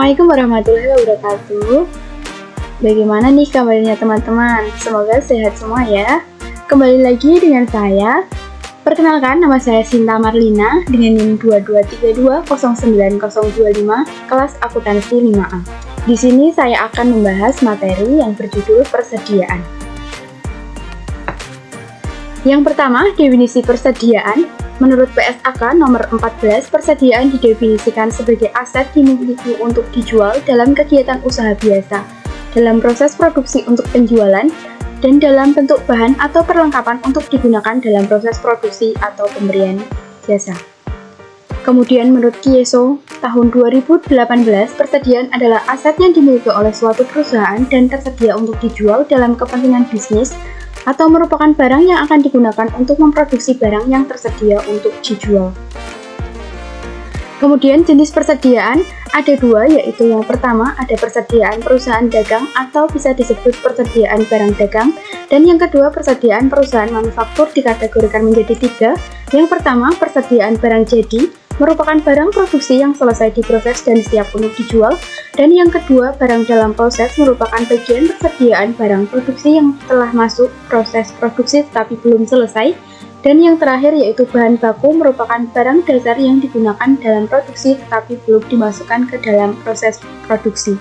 Assalamualaikum warahmatullahi wabarakatuh. Bagaimana nih kabarnya teman-teman? Semoga sehat semua ya. Kembali lagi dengan saya. Perkenalkan, nama saya Sinta Marlina dengan NIM 2232090025 kelas akuntansi 5A. Di sini saya akan membahas materi yang berjudul persediaan. Yang pertama, definisi persediaan. Menurut PSAK nomor 14, persediaan didefinisikan sebagai aset dimiliki untuk dijual dalam kegiatan usaha biasa, dalam proses produksi untuk penjualan, dan dalam bentuk bahan atau perlengkapan untuk digunakan dalam proses produksi atau pemberian jasa. Kemudian menurut Kieso tahun 2018, persediaan adalah aset yang dimiliki oleh suatu perusahaan dan tersedia untuk dijual dalam kepentingan bisnis atau merupakan barang yang akan digunakan untuk memproduksi barang yang tersedia untuk dijual. Kemudian jenis persediaan ada dua, yaitu yang pertama ada persediaan perusahaan dagang atau bisa disebut persediaan barang dagang, dan yang kedua persediaan perusahaan manufaktur dikategorikan menjadi tiga. Yang pertama persediaan barang jadi, merupakan barang produksi yang selesai diproses dan siap untuk dijual, dan yang kedua barang dalam proses merupakan bagian persediaan barang produksi yang telah masuk proses produksi tetapi belum selesai, dan yang terakhir yaitu bahan baku merupakan barang dasar yang digunakan dalam produksi tetapi belum dimasukkan ke dalam proses produksi.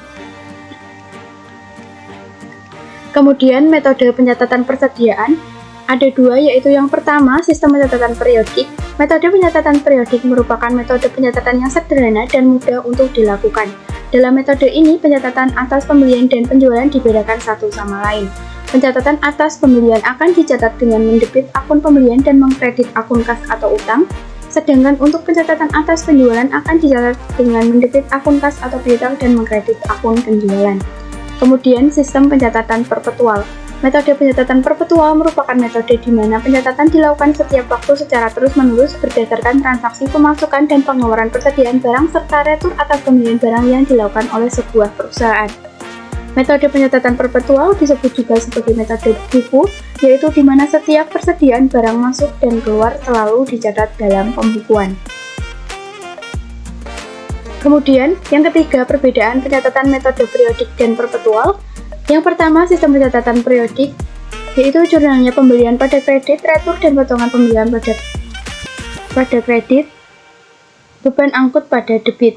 Kemudian metode pencatatan persediaan ada dua, yaitu yang pertama sistem pencatatan periodik. Metode pencatatan periodik merupakan metode pencatatan yang sederhana dan mudah untuk dilakukan. Dalam metode ini, pencatatan atas pembelian dan penjualan dibedakan satu sama lain. Pencatatan atas pembelian akan dicatat dengan mendebit akun pembelian dan mengkredit akun kas atau utang, sedangkan untuk pencatatan atas penjualan akan dicatat dengan mendebit akun kas atau piutang dan mengkredit akun penjualan. Kemudian sistem pencatatan perpetual. Metode pencatatan perpetual merupakan metode di mana pencatatan dilakukan setiap waktu secara terus-menerus berdasarkan transaksi pemasukan dan pengeluaran persediaan barang serta retur atas pembelian barang yang dilakukan oleh sebuah perusahaan. Metode pencatatan perpetual disebut juga sebagai metode buku, yaitu di mana setiap persediaan barang masuk dan keluar selalu dicatat dalam pembukuan. Kemudian, yang ketiga, perbedaan pencatatan metode periodik dan perpetual. Yang pertama, sistem pencatatan periodik, yaitu jurnalnya pembelian pada kredit, retur dan potongan pembelian pada kredit, beban angkut pada debit.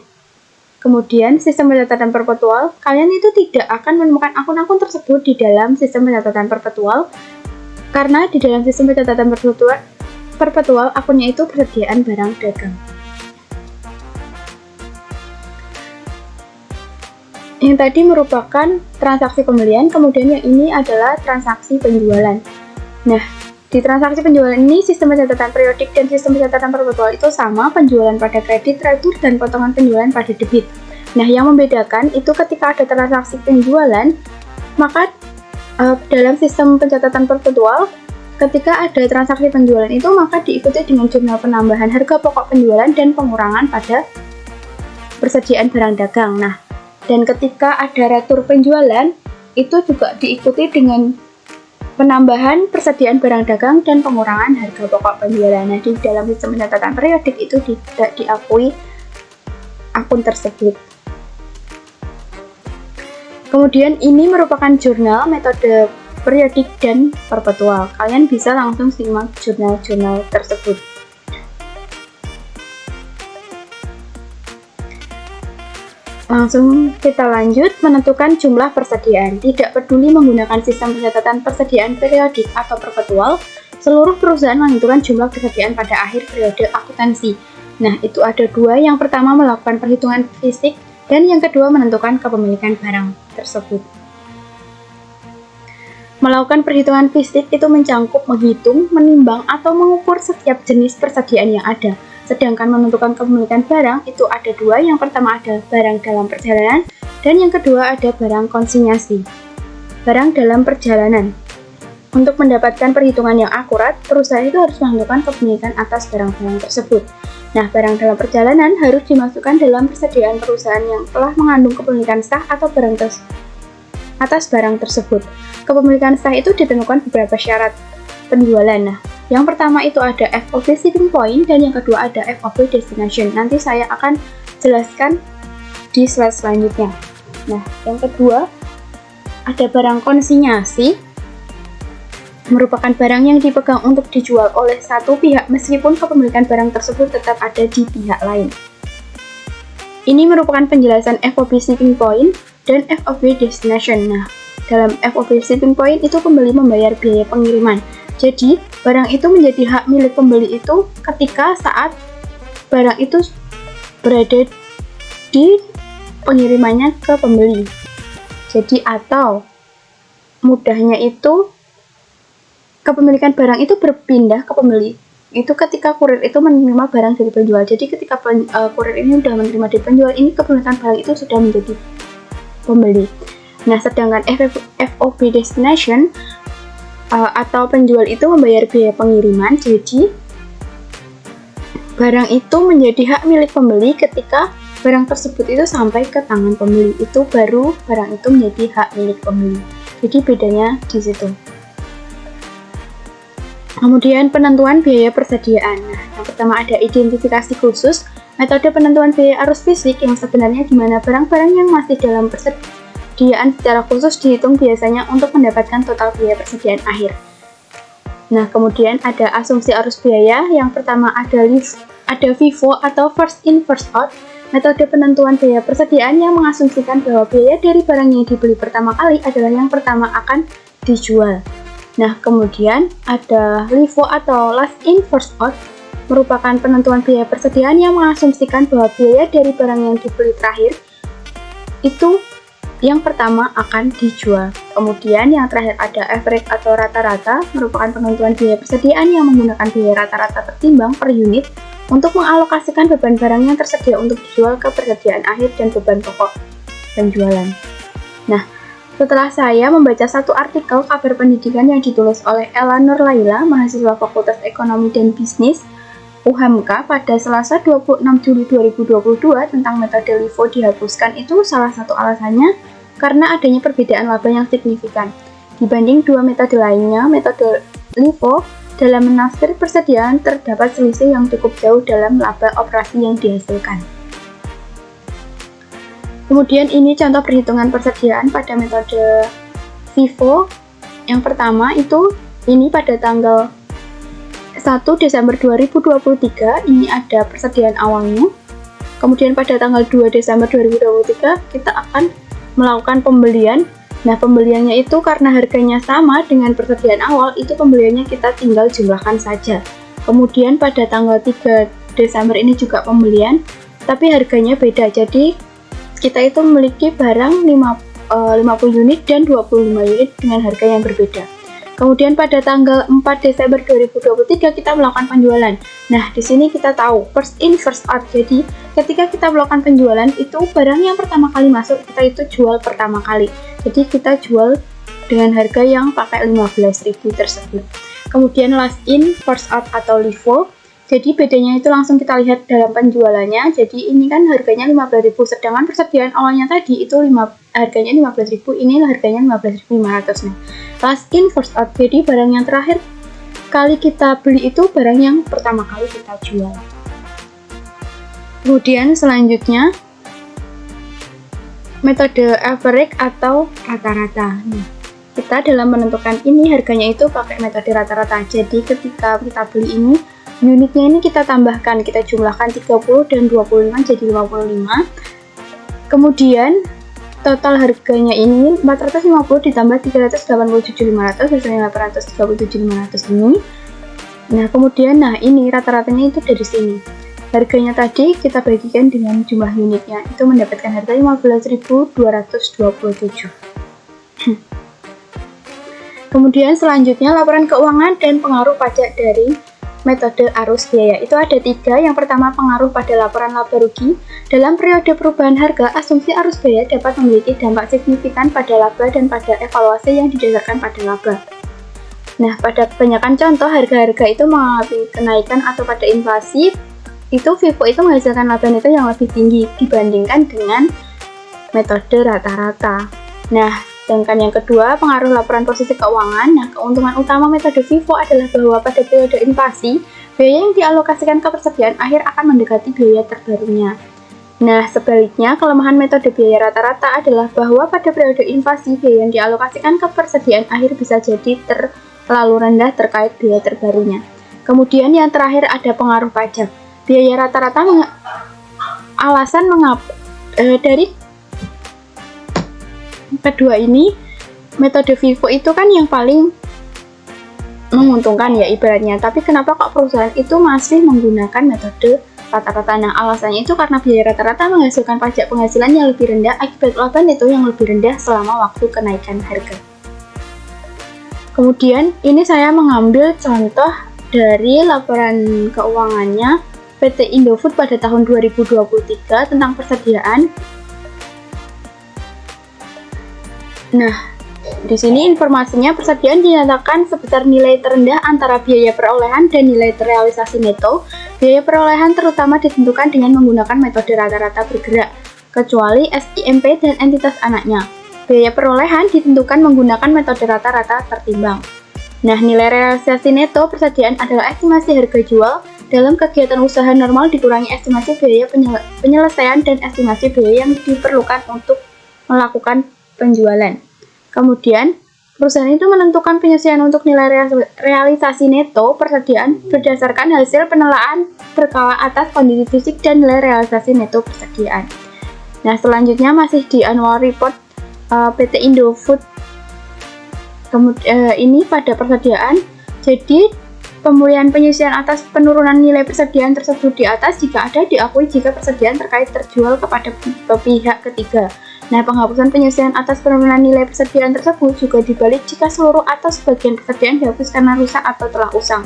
Kemudian, sistem pencatatan perpetual, kalian itu tidak akan menemukan akun-akun tersebut di dalam sistem pencatatan perpetual, karena di dalam sistem pencatatan perpetual akunnya itu persediaan barang dagang. Yang tadi merupakan transaksi pembelian, kemudian yang ini adalah transaksi penjualan. Nah, di transaksi penjualan ini sistem pencatatan periodik dan sistem pencatatan perpetual itu sama, penjualan pada kredit, retur, dan potongan penjualan pada debit. Nah, yang membedakan itu ketika ada transaksi penjualan, maka dalam sistem pencatatan perpetual, ketika ada transaksi penjualan itu maka diikuti dengan jurnal penambahan harga pokok penjualan dan pengurangan pada persediaan barang dagang. Nah, dan ketika ada retur penjualan, itu juga diikuti dengan penambahan persediaan barang dagang dan pengurangan harga pokok penjualan. Nah, di dalam sistem pencatatan periodik itu tidak diakui akun tersebut. Kemudian ini merupakan jurnal metode periodik dan perpetual. Kalian bisa langsung simak jurnal-jurnal tersebut. Langsung kita lanjut menentukan jumlah persediaan. Tidak peduli menggunakan sistem pencatatan persediaan periodik atau perpetual, seluruh perusahaan menentukan jumlah persediaan pada akhir periode akuntansi. Nah, itu ada dua. Yang pertama melakukan perhitungan fisik, dan yang kedua menentukan kepemilikan barang tersebut. Melakukan perhitungan fisik itu mencangkup menghitung, menimbang, atau mengukur setiap jenis persediaan yang ada. Sedangkan menentukan kepemilikan barang itu ada dua. Yang pertama ada barang dalam perjalanan, dan yang kedua ada barang konsinyasi. Barang dalam perjalanan. Untuk mendapatkan perhitungan yang akurat, perusahaan itu harus menentukan kepemilikan atas barang-barang tersebut. Nah, barang dalam perjalanan harus dimasukkan dalam persediaan perusahaan yang telah mengandung kepemilikan sah atau barang atas barang tersebut. Kepemilikan sah itu ditentukan beberapa syarat penjualan. Nah, yang pertama itu ada FOB shipping point, dan yang kedua ada FOB destination. Nanti saya akan jelaskan di slide selanjutnya. Nah, yang kedua, ada barang konsinyasi, merupakan barang yang dipegang untuk dijual oleh satu pihak meskipun kepemilikan barang tersebut tetap ada di pihak lain. Ini merupakan penjelasan FOB shipping point dan FOB destination. Nah, dalam FOB shipping point itu pembeli membayar biaya pengiriman. Jadi, barang itu menjadi hak milik pembeli itu ketika saat barang itu berada di pengirimannya ke pembeli. Jadi, atau mudahnya itu kepemilikan barang itu berpindah ke pembeli itu ketika kurir itu menerima barang dari penjual. Jadi ketika kurir ini sudah menerima dari penjual, ini kepemilikan barang itu sudah menjadi pembeli. Nah, sedangkan FOB destination atau penjual itu membayar biaya pengiriman, jadi barang itu menjadi hak milik pembeli ketika barang tersebut itu sampai ke tangan pembeli. Itu baru barang itu menjadi hak milik pembeli. Jadi bedanya di situ. Kemudian penentuan biaya persediaan. Nah, yang pertama ada identifikasi khusus, metode penentuan biaya arus fisik yang sebenarnya di mana barang-barang yang masih dalam persediaan secara khusus dihitung biasanya untuk mendapatkan total biaya persediaan akhir. Nah, kemudian ada asumsi arus biaya. Yang pertama ada FIFO atau first in first out, metode penentuan biaya persediaan yang mengasumsikan bahwa biaya dari barang yang dibeli pertama kali adalah yang pertama akan dijual. Nah, kemudian ada LIFO atau last in first out, merupakan penentuan biaya persediaan yang mengasumsikan bahwa biaya dari barang yang dibeli terakhir itu yang pertama akan dijual. Kemudian yang terakhir ada average atau rata-rata, merupakan penentuan biaya persediaan yang menggunakan biaya rata-rata tertimbang per unit untuk mengalokasikan beban barang yang tersedia untuk dijual ke persediaan akhir dan beban pokok penjualan. Nah, setelah saya membaca satu artikel kabar pendidikan yang ditulis oleh Ella Nur Laila, mahasiswa Fakultas Ekonomi dan Bisnis UHMK pada Selasa 26 Juli 2022 tentang metode LIFO dihapuskan, itu salah satu alasannya karena adanya perbedaan laba yang signifikan dibanding dua metode lainnya. Metode LIFO dalam menafsir persediaan terdapat selisih yang cukup jauh dalam laba operasi yang dihasilkan. Kemudian ini contoh perhitungan persediaan pada metode FIFO. Yang pertama itu ini pada tanggal 1 Desember 2023, ini ada persediaan awalnya. Kemudian pada tanggal 2 Desember 2023 kita akan melakukan pembelian. Nah, pembeliannya itu karena harganya sama dengan persediaan awal, itu pembeliannya kita tinggal jumlahkan saja. Kemudian pada tanggal 3 Desember ini juga pembelian, tapi harganya beda. Jadi kita itu memiliki barang 50 unit dan 25 unit dengan harga yang berbeda. Kemudian pada tanggal 4 Desember 2023 kita melakukan penjualan. Nah, di sini kita tahu first in first out. Jadi, ketika kita melakukan penjualan itu barang yang pertama kali masuk kita itu jual pertama kali. Jadi, kita jual dengan harga yang pakai 15.000 tersebut. Kemudian last in first out atau LIFO. Jadi bedanya itu langsung kita lihat dalam penjualannya. Jadi ini kan harganya 15.000, sedangkan persediaan awalnya tadi itu harganya 15.000, ini harganya 15.500. Nah, last in first out, jadi barang yang terakhir kali kita beli itu barang yang pertama kali kita jual. Kemudian selanjutnya metode average atau rata-rata. Nah, kita dalam menentukan ini harganya itu pakai metode rata-rata. Jadi ketika kita beli ini, unitnya ini kita tambahkan, kita jumlahkan 30 dan 25 jadi 55. Kemudian total harganya ini 450 ditambah 387.500 hasilnya 837.500 ini. Nah, kemudian ini rata-ratanya itu dari sini. Harganya tadi kita bagikan dengan jumlah unitnya, itu mendapatkan harga 15.227. Kemudian selanjutnya laporan keuangan dan pengaruh pajak dari metode arus biaya. Itu ada 3. Yang pertama, pengaruh pada laporan laba rugi. Dalam periode perubahan harga, asumsi arus biaya dapat memiliki dampak signifikan pada laba dan pada evaluasi yang didasarkan pada laba. Nah, pada kebanyakan contoh harga-harga itu mengalami kenaikan atau pada inflasi, itu FIFO itu menghasilkan laba neto yang lebih tinggi dibandingkan dengan metode rata-rata. Nah, sedangkan yang kedua, pengaruh laporan posisi keuangan. Nah, keuntungan utama metode FIFO adalah bahwa pada periode inflasi, biaya yang dialokasikan ke persediaan akhir akan mendekati biaya terbarunya. Nah, sebaliknya, kelemahan metode biaya rata-rata adalah bahwa pada periode inflasi, biaya yang dialokasikan ke persediaan akhir bisa jadi terlalu rendah terkait biaya terbarunya. Kemudian yang terakhir ada pengaruh pajak. Biaya rata-rata alasan mengapa dari kedua ini, metode FIFO itu kan yang paling menguntungkan ya ibaratnya. Tapi kenapa kok perusahaan itu masih menggunakan metode rata-rata? Nah, alasannya itu karena biaya rata-rata menghasilkan pajak penghasilan yang lebih rendah akibat laba neto yang lebih rendah selama waktu kenaikan harga. Kemudian, ini saya mengambil contoh dari laporan keuangannya PT Indofood pada tahun 2023 tentang persediaan. Nah, di sini informasinya persediaan dinyatakan sebesar nilai terendah antara biaya perolehan dan nilai realisasi neto. Biaya perolehan terutama ditentukan dengan menggunakan metode rata-rata bergerak, kecuali SIMP dan entitas anaknya. Biaya perolehan ditentukan menggunakan metode rata-rata tertimbang. Nah, nilai realisasi neto persediaan adalah estimasi harga jual dalam kegiatan usaha normal dikurangi estimasi biaya penyelesaian dan estimasi biaya yang diperlukan untuk melakukan penjualan. Kemudian, perusahaan itu menentukan penyesuaian untuk nilai realisasi neto persediaan berdasarkan hasil penelaan berkala atas kondisi fisik dan nilai realisasi neto persediaan. Nah, selanjutnya masih di annual report PT Indofood. Ini pada persediaan. Jadi, pemulihan penyusian atas penurunan nilai persediaan tersebut di atas jika ada diakui jika persediaan terkait terjual kepada pihak ketiga. Nah, penghapusan penyusian atas penurunan nilai persediaan tersebut juga dibalik jika seluruh atau sebagian persediaan dihapus karena rusak atau telah usang.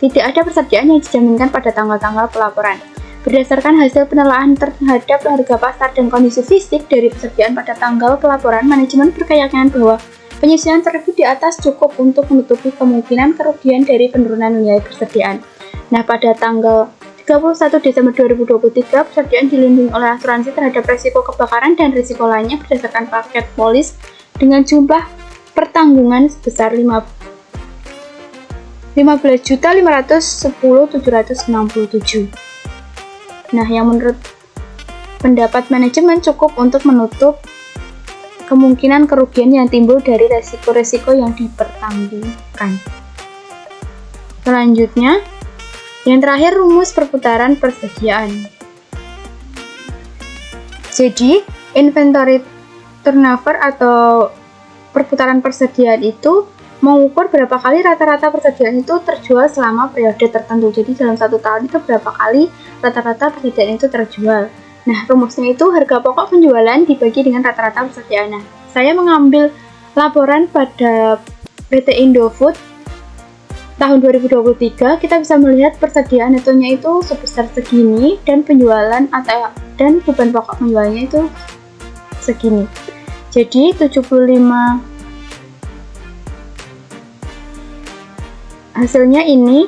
Tidak ada persediaan yang dijaminkan pada tanggal-tanggal pelaporan. Berdasarkan hasil penelaahan terhadap harga pasar dan kondisi fisik dari persediaan pada tanggal pelaporan, manajemen berkeyakinan bahwa penyusian tersebut di atas cukup untuk menutupi kemungkinan kerugian dari penurunan nilai persediaan. Nah, pada tanggal 31 Desember 2023, persediaan dilindungi oleh asuransi terhadap risiko kebakaran dan risiko lainnya berdasarkan paket polis dengan jumlah pertanggungan sebesar 15.510.767. Nah, yang menurut pendapat manajemen cukup untuk menutup kemungkinan kerugian yang timbul dari risiko-risiko yang dipertanggungkan. Selanjutnya, yang terakhir, rumus perputaran persediaan. Jadi, inventory turnover atau perputaran persediaan itu mengukur berapa kali rata-rata persediaan itu terjual selama periode tertentu. Jadi, dalam satu tahun itu berapa kali rata-rata persediaan itu terjual. Nah, rumusnya itu harga pokok penjualan dibagi dengan rata-rata persediaan. Nah, saya mengambil laporan pada PT Indofood tahun 2023, kita bisa melihat persediaan netonya itu sebesar segini dan penjualan dan beban pokok penjualannya itu segini. Jadi 75 hasilnya ini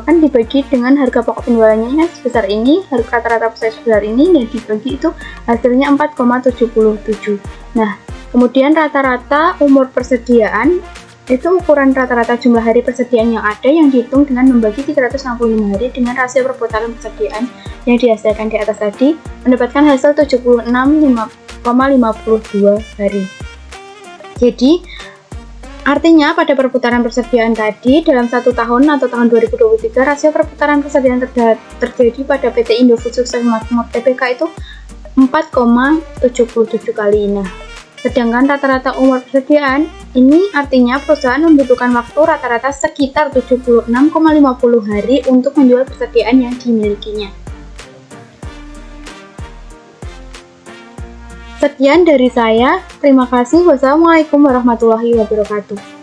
kan dibagi dengan harga pokok penjualannya sebesar ini, harga rata-rata sebesar ini, dan dibagi itu hasilnya 4,77. Nah, kemudian rata-rata umur persediaan itu ukuran rata-rata jumlah hari persediaan yang ada yang dihitung dengan membagi 365 hari dengan rasio perputaran persediaan yang dihasilkan di atas tadi mendapatkan hasil 76,52 hari. Jadi artinya pada perputaran persediaan tadi dalam satu tahun atau tahun 2023 rasio perputaran persediaan terjadi pada PT Indofood Sukses Makmur Tbk itu 4,77 kali. Nah, sedangkan rata-rata umur persediaan ini artinya perusahaan membutuhkan waktu rata-rata sekitar 76,50 hari untuk menjual persediaan yang dimilikinya. Sekian dari saya. Terima kasih. Wassalamualaikum warahmatullahi wabarakatuh.